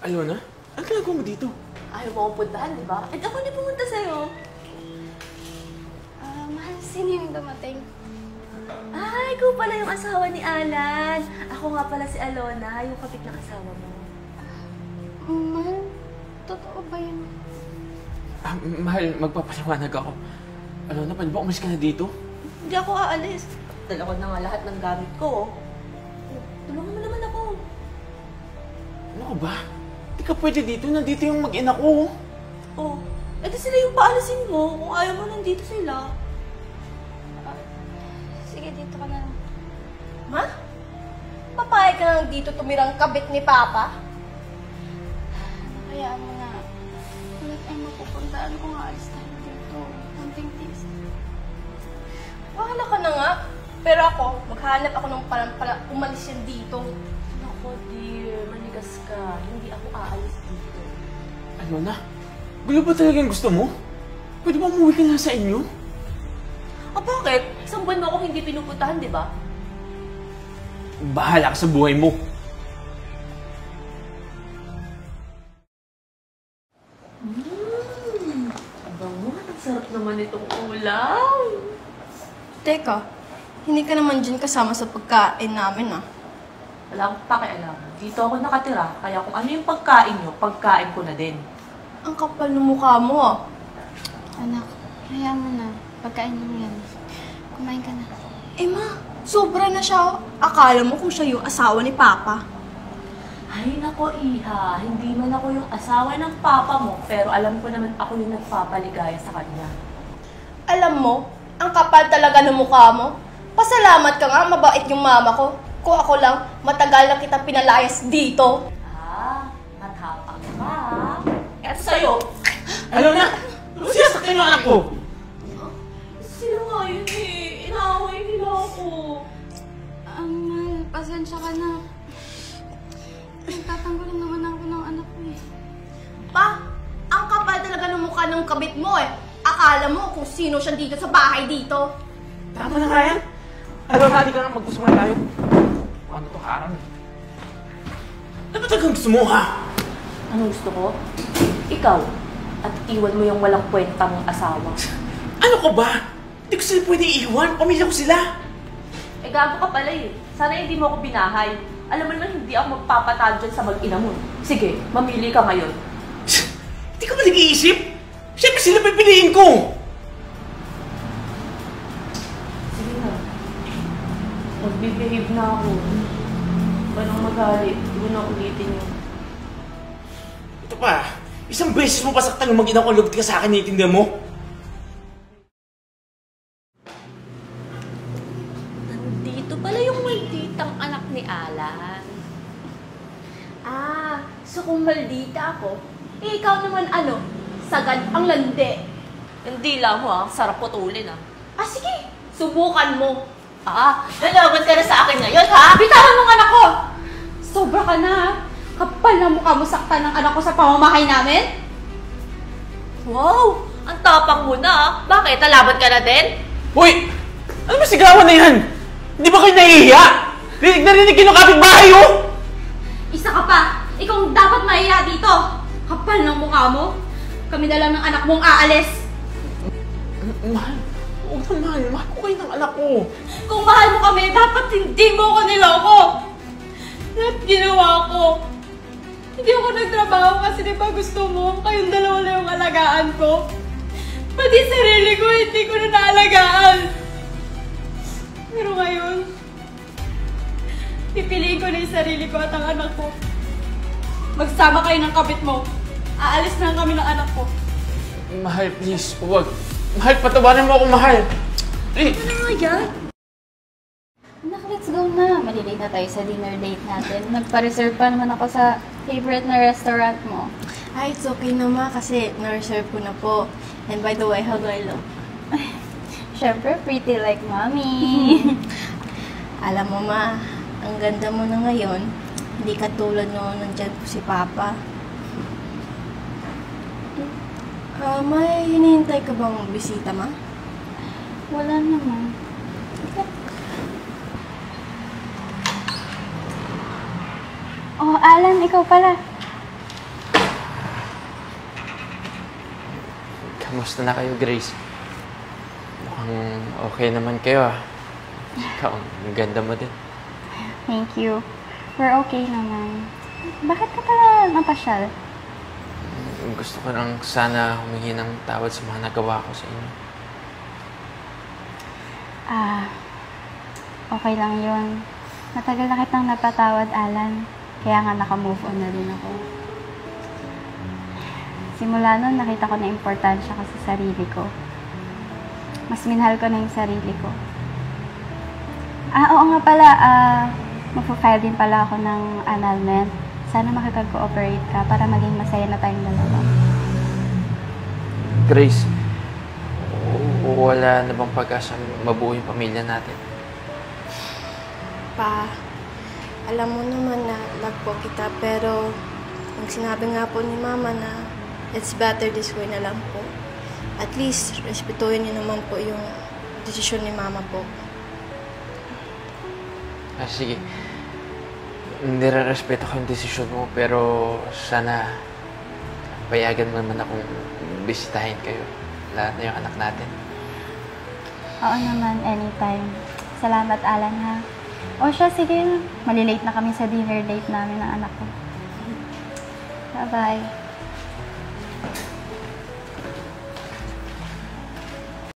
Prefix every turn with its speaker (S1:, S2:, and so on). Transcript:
S1: Alona, ang ginagawa mo dito?
S2: Ayaw mo akong puntahan, di ba? At ako hindi pumunta sa'yo.
S3: Mahal, sino yung dumating?
S2: Ay, ikaw pala yung asawa ni Alan. Ako nga pala si Alona, yung kapit ng asawa mo.
S3: Mahal, totoo ba yun?
S1: Mahal, magpapaliwanag ako. Alona, pwede ba umalis ka na dito?
S2: Hindi ako aalis. Dala ko na nga lahat ng gamit ko. Tulungan mo naman ako.
S1: Ano ka ba? Di ka pwede dito. Nandito yung mag-ina ko.
S2: Oh, edi sila yung paalisin mo. Kung ayaw mo, nandito sila.
S3: Sige, dito ka na lang.
S2: Ma? Papayag ka lang dito tumirang kabit ni Papa?
S3: Hayaan mo na. Wala tayong mapupuntaan kung aalis tayo dito. Konting tiis.
S2: Bahala ka na nga. Pero ako, maghanap ako ng parang para umalis yan dito. Nako dear, manigas ka. Hindi ako aalis dito.
S1: Alona, gulo ba talaga yung gusto mo? Pwede ba umuwi ka na sa inyo?
S2: Ah, bakit? Isang buwan mo ako hindi pinupuntahan, di ba?
S1: Bahala ka sa buhay mo.
S2: Bango, ang sarap naman itong ulam.
S3: Teka, hindi ka naman dyan kasama sa pagkain namin, ah.
S2: Wala akong pakialam. Dito ako nakatira, kaya kung ano yung pagkain nyo, pagkain ko na din.
S3: Ang kapal ng mukha mo, ah.
S4: Anak, hayaan mo na. Pagkain mo yan. Kumain ka na.
S3: Eh, ma, sobra na siya. Akala mo kung siya yung asawa ni Papa.
S2: Ay, nako, Iha. Hindi man ako yung asawa ng papa mo, pero alam ko naman ako yung nagpapaligaya sa kanya.
S3: Alam mo, ang kapal talaga ng mukha mo. Pasalamat ka nga, mabait yung mama ko. Kung ako lang, matagal na kita pinalayas dito.
S2: Ah, matapang ka. Eto sa'yo.
S1: Alona, ano sinasaktan yung anak ko?
S2: Sino nga yun eh? Inaaway nila ako.
S4: Mahal, pasensya ka na. Nagtatanggol naman ako ng anak ko eh.
S3: Pa, ang kapal talaga ng mukha ng kabit mo eh. Akala mo kung sino siya dito sa bahay dito.
S1: Tama na nga yan. Alona, di ka nga magkusuman tayo. Ano to, harang? Ano ba talagang gusto mo, ha?
S2: Anong gusto ko? Ikaw. At iwan mo yung walang kwentang asawa.
S1: Ano ka ba? Hindi ko sila pwede iiwan. Pamilya ko sila.
S2: Eh, gago ka pala eh. Sana hindi mo ako binahay. Alam mo naman, hindi ako magpapatalo dyan sa mag-ina mo. Sige, mamili ka ngayon.
S1: Hindi ka ba nag-iisip? Siyempre sila pipiliin ko.
S2: Sige na. Magbibehave na ako. Ba nang magalit, hindi mo na ulitin yun.
S1: Ito pa, isang beses mo pasaktan yung mag-ina ko, lugod ka sa akin, naiintindihan mo?
S2: Nandito pala yung malditang anak ni Alan. Ah, so kung maldita ako, eh ikaw naman ano? Sagad ang landi. Hindi lang ho, sarap putulin ah. Ah, sige, subukan mo. Ah, nalaban ka na sa akin ngayon ha?
S4: Bitawan mo ang anak ko! Sobra ka na. Kapal na mukha mo saktan ng anak ko sa pamamahay namin.
S2: Wow, ang tapang mo na ah. Bakit? Nalaban ka na din?
S1: Hoy! Ano ba sigawan na yan? Hindi ba kayo nahihiya? Rinig na rinig yung kapitbahay, oh!
S4: Isa ka pa. Ikaw ang dapat mahiya dito. Kapal ng mukha mo. Kami na lang ng anak mong aalis.
S1: Mahal, huwag naman. Mahal ko kayo ng anak ko.
S4: Kung mahal mo kami, dapat hindi mo ko niloko. Lahat ginawa ko. Hindi ako nagtrabaho kasi di ba gusto mo kayong dalawa na yung alagaan ko. Pati sarili ko, hindi ko na naalagaan. Pero ngayon, pipiliin ko na yung sarili ko at ang anak ko. Magsama kayo ng kabit mo. Aalis na kami ng anak ko.
S1: Mahal, please, huwag. Mahal, patawarin mo ako, mahal. Eh,
S2: Ano nga yan?
S4: Anak, let's go na. Malilate na tayo sa dinner date natin. Nagpa-reserve pa naman ako sa favorite na restaurant mo.
S3: Ay, it's okay na ma kasi na-reserve ko na po. And by the way, how do I look?
S4: Siyempre, pretty like mommy.
S3: Alam mo ma, ang ganda mo na ngayon. Hindi katulad noon nandyan po si Papa. May hinihintay ka bang bisita ma?
S4: Wala naman. Oh, Alan, ikaw pala.
S1: Kamusta na kayo, Grace? Mukhang okay naman kayo, ah. Ikaw, ang ganda mo din.
S5: Thank you. We're okay naman. Bakit ka pala napasyal?
S1: Gusto ko lang sana humingi ng tawad sa mga nagawa ko sa inyo.
S5: Okay lang yun. Matagal na kitang napatawad, Alan. Kaya nga naka-move on na rin ako. Simula nun, nakita ko na importansya ko sa sarili ko. Mas minahal ko na yung sarili ko. Oo nga pala, magpo-file din pala ako ng annulment. Sana makipag-cooperate ka para maging masaya na tayong dalawa.
S1: Grace, wala na bang pag-asa mabuo yung pamilya natin?
S3: Pa, alam mo naman na love po kita, pero ang sinabi nga po ni Mama na it's better this way na lang po. At least, respetuhin niyo naman po yung desisyon ni Mama po.
S1: Sige. Nire-respeto ko yung desisyon mo, pero sana payagan mo naman akong bisitahin kayo. Lahat na yung anak natin.
S5: Oo naman, anytime. Salamat, Alan, ha? O siya, sige. Malilate na kami sa dinner date namin ng anak ko. Bye-bye.